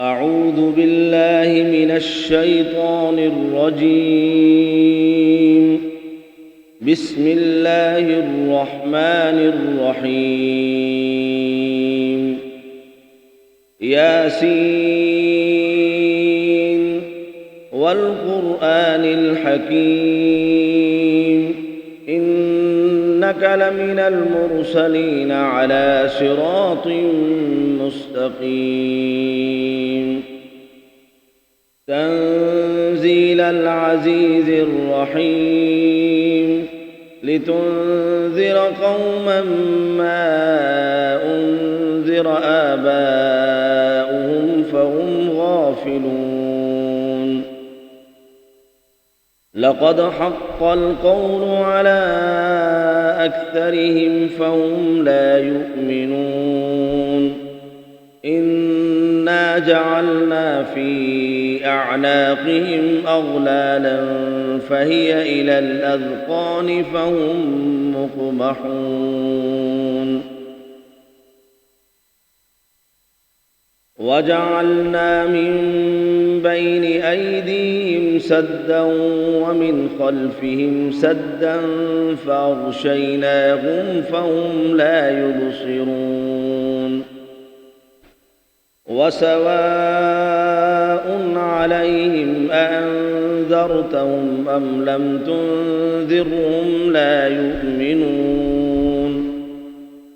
أعوذ بالله من الشيطان الرجيم. بسم الله الرحمن الرحيم. ياسين والقرآن الحكيم إنك لمن المرسلين على صراط مستقيم تنزيل العزيز الرحيم لتنذر قوما ما أنذر آباؤهم فهم غافلون لقد حق القول على أكثرهم فهم لا يؤمنون إنا جعلنا في أعناقهم أغلالا فهي إلى الأذقان فهم مقمحون وجعلنا من بين أيديهم سدا ومن خلفهم سدا فأغشيناهم فهم لا يبصرون وسواء عليهم أأنذرتهم أم لم تنذرهم لا يؤمنون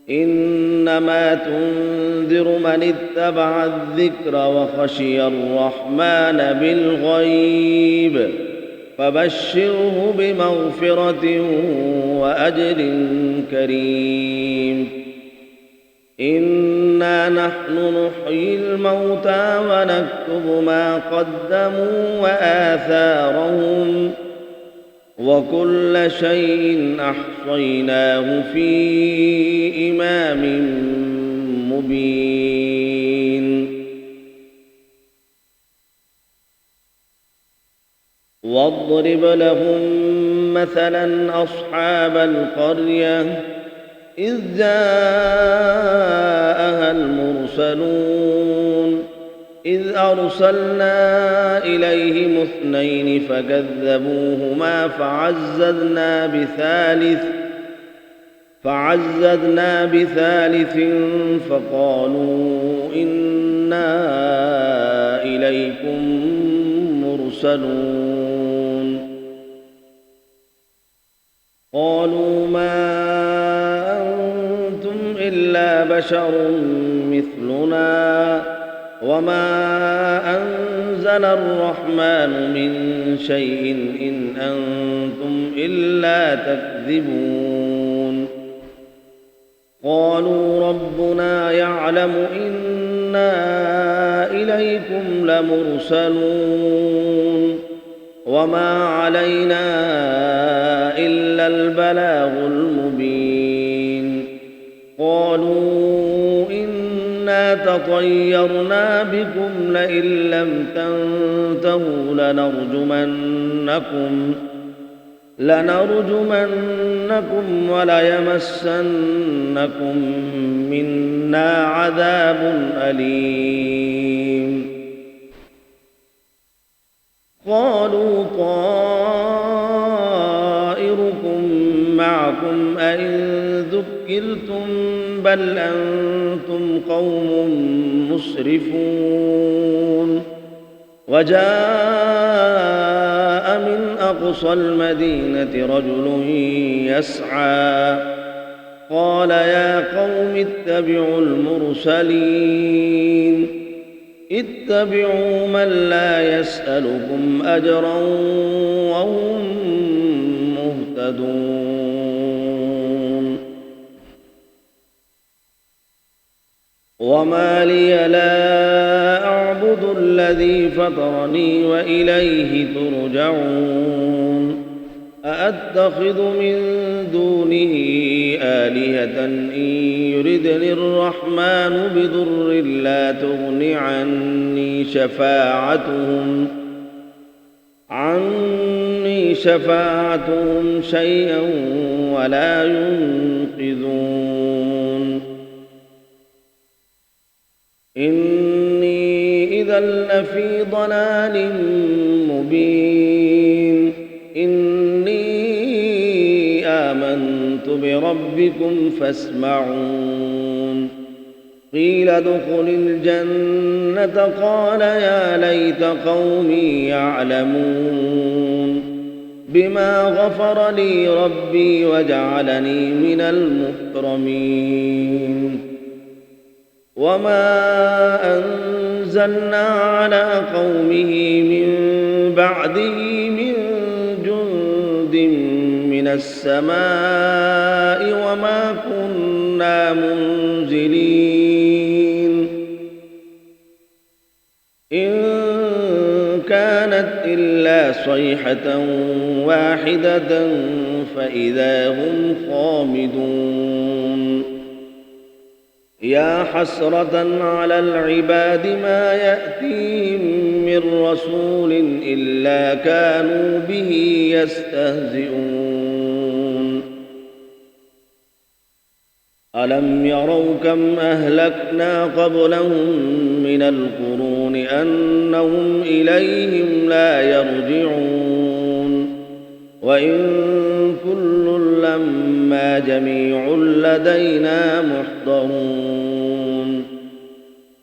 إنما تنذر من اتبع الذكر وخشي الرحمن بالغيب فبشره بمغفرة وأجر كريم إنا نحن نحيي الموتى ونكتب ما قدموا وآثارهم وكل شيء أحصيناه في إمام مبين واضرب لهم مثلا أصحاب القرية إذ جاءها المرسلون إذ أرسلنا إليهم اثنين فكذبوهما فعززنا بثالث فقالوا إنا إليكم مرسلون قالوا ما أنتم إلا بشر مثلنا وما أنزل الرحمن من شيء إن أنتم إلا تكذبون قالوا ربنا يعلم إنا إليكم لمرسلون وما علينا إلا البلاغ المبين قالوا إنا تطيرنا بكم لئن لم تنتهوا لنرجمنكم وليمسنكم منا عذاب أليم قالوا طائركم معكم أئن ذكرتم بل أنتم قوم مسرفون وجاء من أقصى المدينة رجل يسعى قال يا قوم اتبعوا المرسلين اتبعوا من لا يسألكم أجرا وهم مهتدون وما لي لا أعبد الذي فطرني وإليه ترجعون أأتخذ من دونه آلهة إن يردني الرحمن بضر لا تغن عني شفاعتهم شيئا ولا ينقذون إني إذا لفي ضلال مبين إني آمنت بربكم فاسمعون قيل ادخل الجنة قال يا ليت قومي يعلمون بما غفر لي ربي وجعلني من المكرمين وما أنزلنا على قومه من بعده من جند من السماء وما كنا منزلين إن كانت إلا صيحة واحدة فإذا هم خامدون يا حسرة على العباد ما يأتيهم من رسول إلا كانوا به يستهزئون ألم يروا كم أهلكنا قبلهم من القرون أنهم إليهم لا يرجعون وإن كل لما جميع لدينا محضرون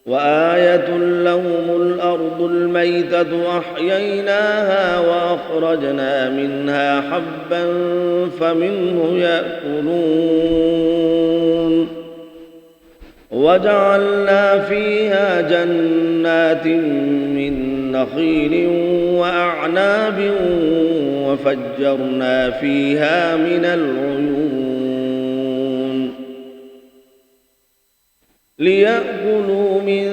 وآية لهم الأرض الميتة أحييناها وأخرجنا منها حبا فمنه يأكلون وجعلنا فيها جنات من نخيل وأعناب وفجرنا فيها من العيون ليأكلوا من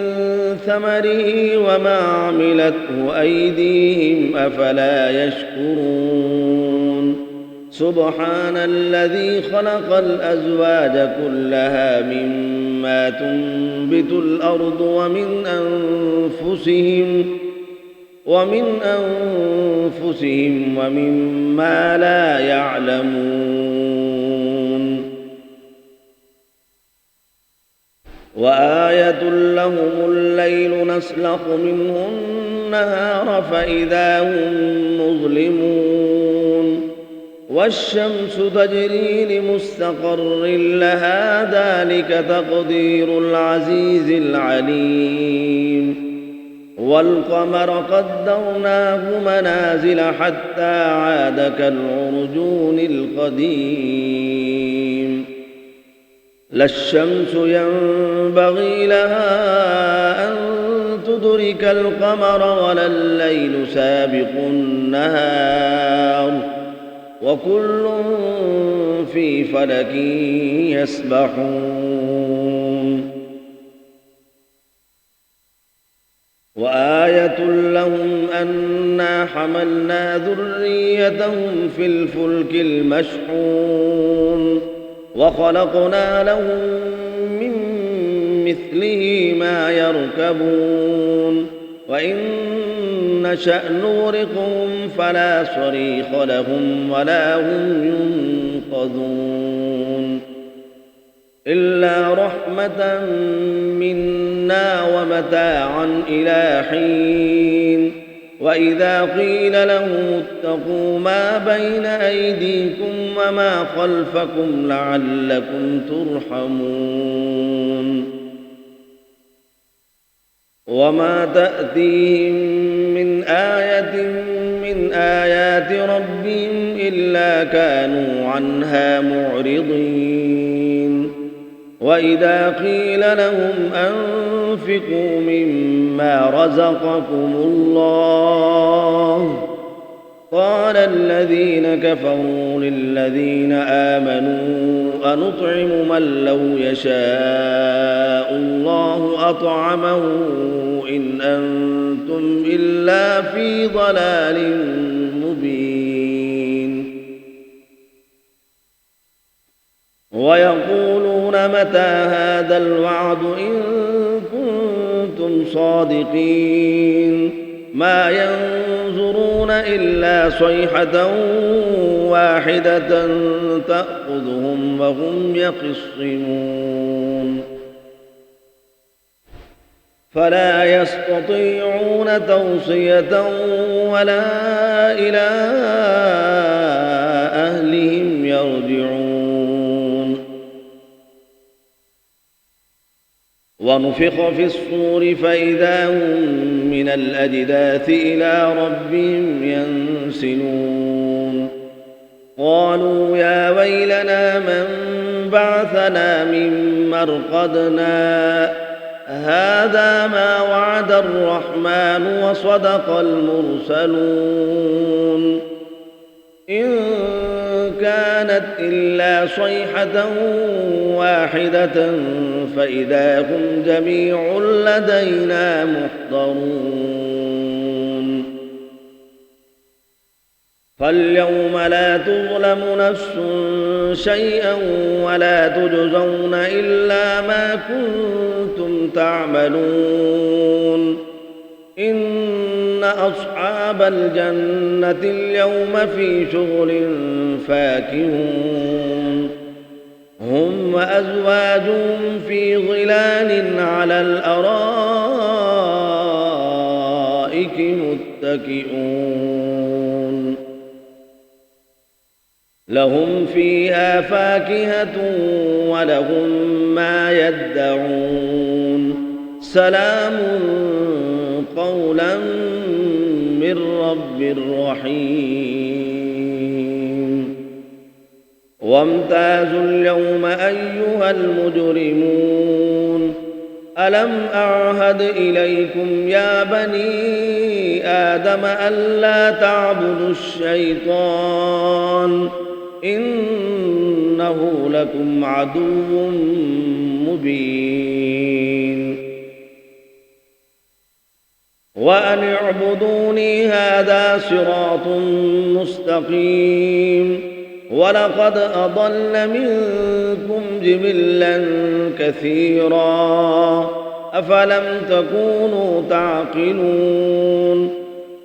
ثمره وما عملته أيديهم أفلا يشكرون سبحان الذي خلق الأزواج كلها مما تنبت الأرض ومن أنفسهم ومما لا يعلمون وآية لهم الليل نسلخ منه النهار فإذا هم مظلمون والشمس تجري لمستقر لها ذلك تقدير العزيز العليم والقمر قدرناه منازل حتى عاد كالعرجون القديم لا الشمس ينبغي لها أن تدرك القمر ولا الليل سابق النهار وكل في فلك يسبحون وآية لهم أنا حملنا ذريتهم في الفلك المشحون وخلقنا لهم من مثله ما يركبون وإن نشأ نغرقهم فلا صريخ لهم ولا هم ينقذون إلا رحمة منا ومتاعا إلى حين وإذا قيل لهم اتقوا ما بين أيديكم وما خلفكم لعلكم ترحمون وما تأتيهم من آية من آيات ربهم إلا كانوا عنها معرضين وإذا قيل لهم أنفقوا مما رزقكم الله قال الذين كفروا للذين آمنوا أنطعم من لو يشاء الله أطعمه إن أنتم إلا في ضلال مبين ويقولون متى هذا الوعد إن كنتم صادقين ما ينظرون إلا صيحة واحدة تأخذهم وهم يخصمون فلا يستطيعون توصية ولا إلى أهلهم يرجعون. ونفخ في الصور فإذا هم من الأجداث إلى ربهم ينسلون. قالوا يا ويلنا من بعثنا من مرقدنا هذا ما وعد الرحمن وصدق المرسلون. إن كانت إلا صيحة واحدة فإذا هم جميع لدينا محضرون. فاليوم لا تظلم نفس شيئا ولا تجزون إلا ما كنتم تعملون. إن أصحاب الجنة اليوم في شغل فاكهون. هم وأزواجهم في ظلال على الأرائك متكئون. لهم فيها فاكهة ولهم ما يدعون. سلام قولا من رب رحيم. وامتازوا اليوم أيها المجرمون ألم أعهد إليكم يا بني آدم ألا تعبدوا الشيطان إنه لكم عدو مبين. وأن اعبدوني هذا صراط مستقيم. ولقد أضل منكم جبلا كثيرا أفلم تكونوا تعقلون.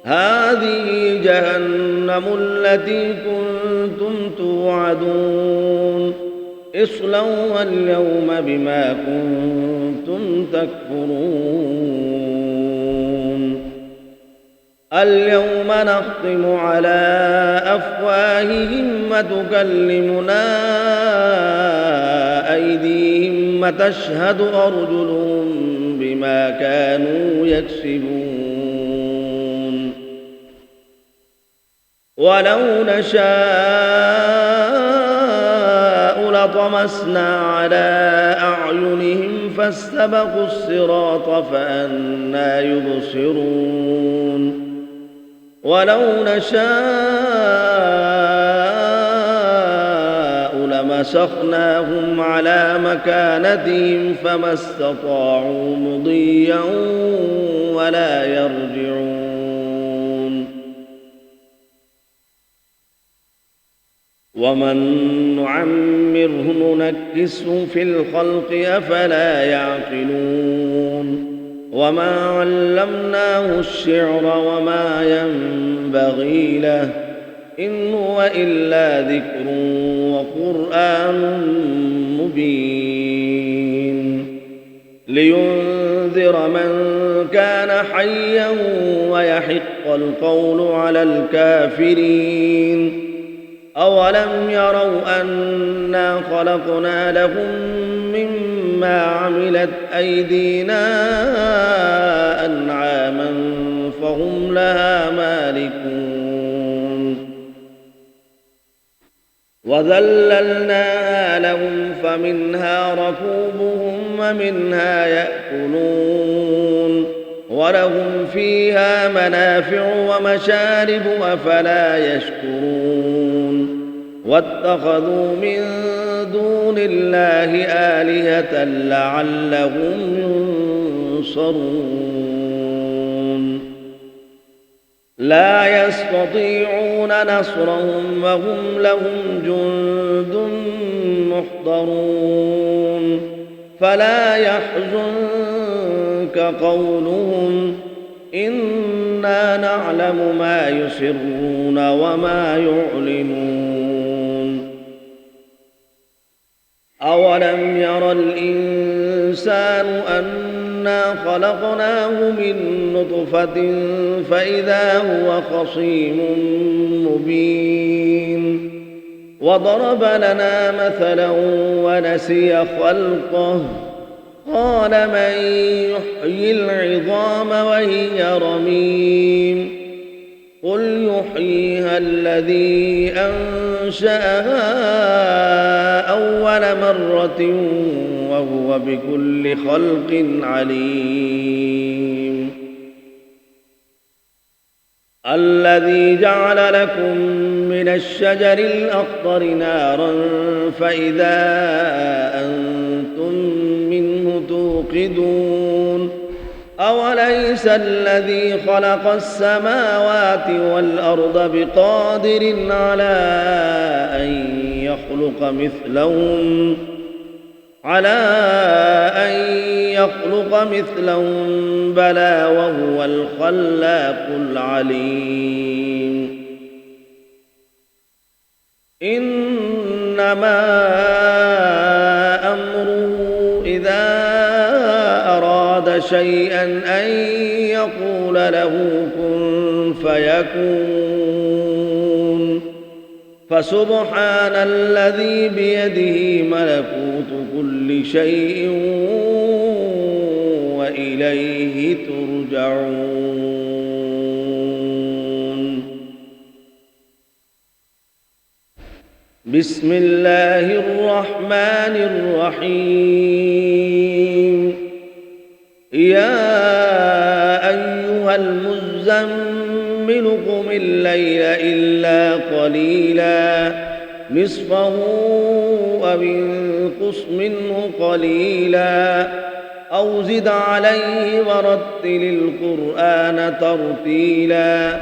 هذه جهنم التي كنتم توعدون اصلوها اليوم بما كنتم تكفرون. اليوم نختم على أفواههم وتكلمنا أيديهم وتشهد أرجلهم بما كانوا يكسبون. ولو نشاء لطمسنا على أعينهم فاستبقوا الصراط فأنى يبصرون. ولو نشاء لمسخناهم على مكانتهم فما استطاعوا مضيا ولا يرجعون. ومن نعمره ننكسه في الخلق أفلا يعقلون. وما علمناه الشعر وما ينبغي له إن هو إلا ذكر وقرآن مبين. لينذر من كان حيا ويحق القول على الكافرين. أولم يروا أنا خلقنا لهم مما عملت أيدينا أنعاما فهم لها مالكون. وذللناها لهم فمنها ركوبهم ومنها يأكلون. ولهم فيها منافع ومشارب أفلا يشكرون. واتخذوا من دون الله آلهة لعلهم ينصرون. لا يستطيعون نصرهم وهم لهم جند محضرون. فلا يحزنك قولهم إنا نعلم ما يسرون وما يعلنون. أولم ير الإنسان أن أنا خلقناه من نطفة فإذا هو خصيم مبين وضرب لنا مثلا ونسي خلقه قال من يحيي العظام وهي رميم قل يحييها الذي أنشأها أول مرة وهو بكل خلق عليم الذي جعل لكم من الشجر الأخضر نارا فإذا أنتم منه توقدون أوليس الذي خلق السماوات والأرض بقادر على أن يخلق مثلهم بلى وهو الخلاق العليم إنما أمره إذا أراد شيئا أن يقول له كن فيكون فسبحان الذي بيده ملكوت كل شيء وإليه ترجعون بسم الله الرحمن الرحيم يا أيها المزمل قم الليل إلا قليلا نصفه أو انقص منه قليلا أو زد عليه ورتل القرآن ترتيلا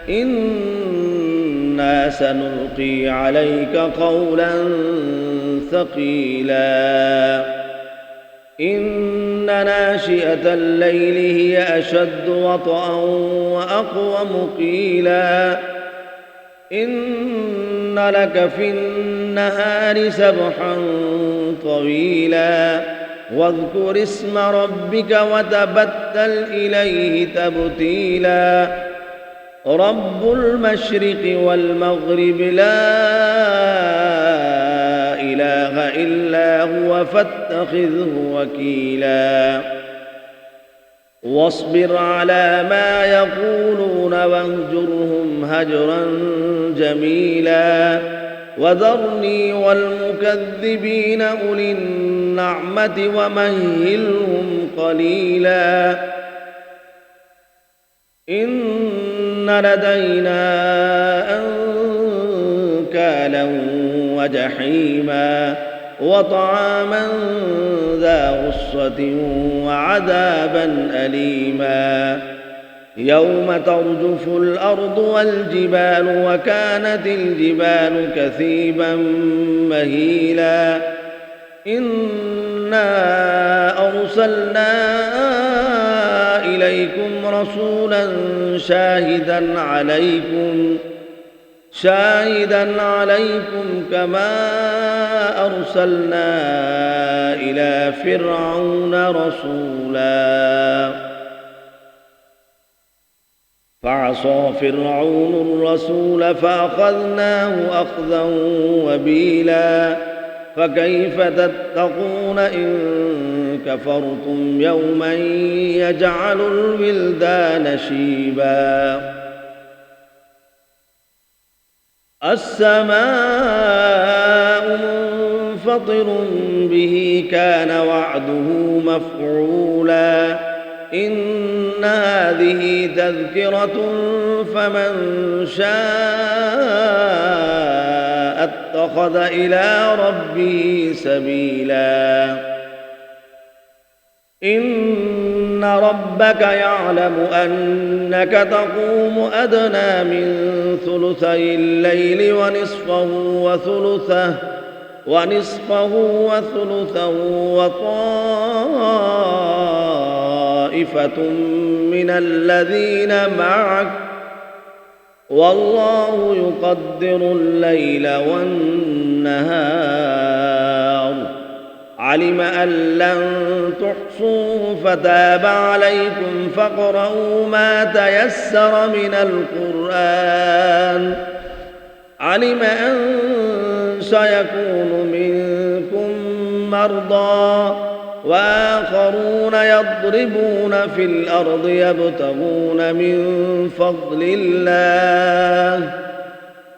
إنا سنلقي عليك قولا ثقيلا إن ناشئة الليل هي أشد وطئا وأقوم قيلا إن لك في النهار سبحا طويلا واذكر اسم ربك وتبتل إليه تبتيلا رب المشرق والمغرب لا إله إلا هو فاتخذه وكيلا واصبر على ما يقولون واهجرهم هجرا جميلا وذرني والمكذبين أولي النعمة ومهلهم قليلا إن لدينا أنكالا وجحيما وطعاما ذا غصة وعذابا أليما يوم ترجف الأرض والجبال وكانت الجبال كثيبا مهيلا إنا أرسلنا إليكم رسولا شاهدا عليكم كما أرسلنا إلى فرعون رسولا فعصى فرعون الرسول فأخذناه أخذا وبيلا فكيف تتقون إن كفرتم يوما يجعل الولدان شيبا السماء منفطر به كان وعده مفعولا إن هذه تذكرة فمن شاء اتخذ إلى ربه سبيلا إن ربك يعلم أنك تقوم أدنى من ثلثي الليل ونصفه وثلثه وطائفة من الذين معك والله يقدر الليل والنهار علم أن لن تحصوه فتاب عليكم فاقرؤوا ما تيسر من القرآن. علم أن سيكون منكم مرضى وآخرون يضربون في الأرض يبتغون من فضل الله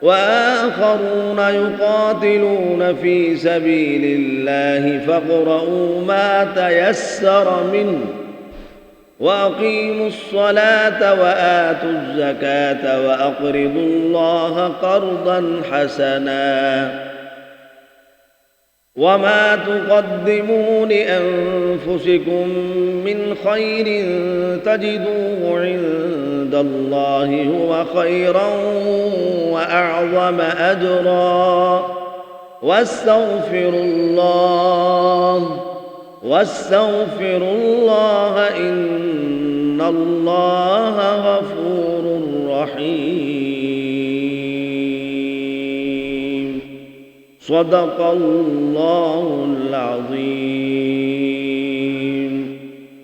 وآخرون يقاتلون في سبيل الله فاقرؤوا ما تيسر منه وأقيموا الصلاة وآتوا الزكاة وأقرضوا الله قرضا حسنا وما تقدموا لأنفسكم من خير تجدوه عند الله هو خيرا وأعظم أجرا واستغفروا الله إن الله غفور رحيم. صدق الله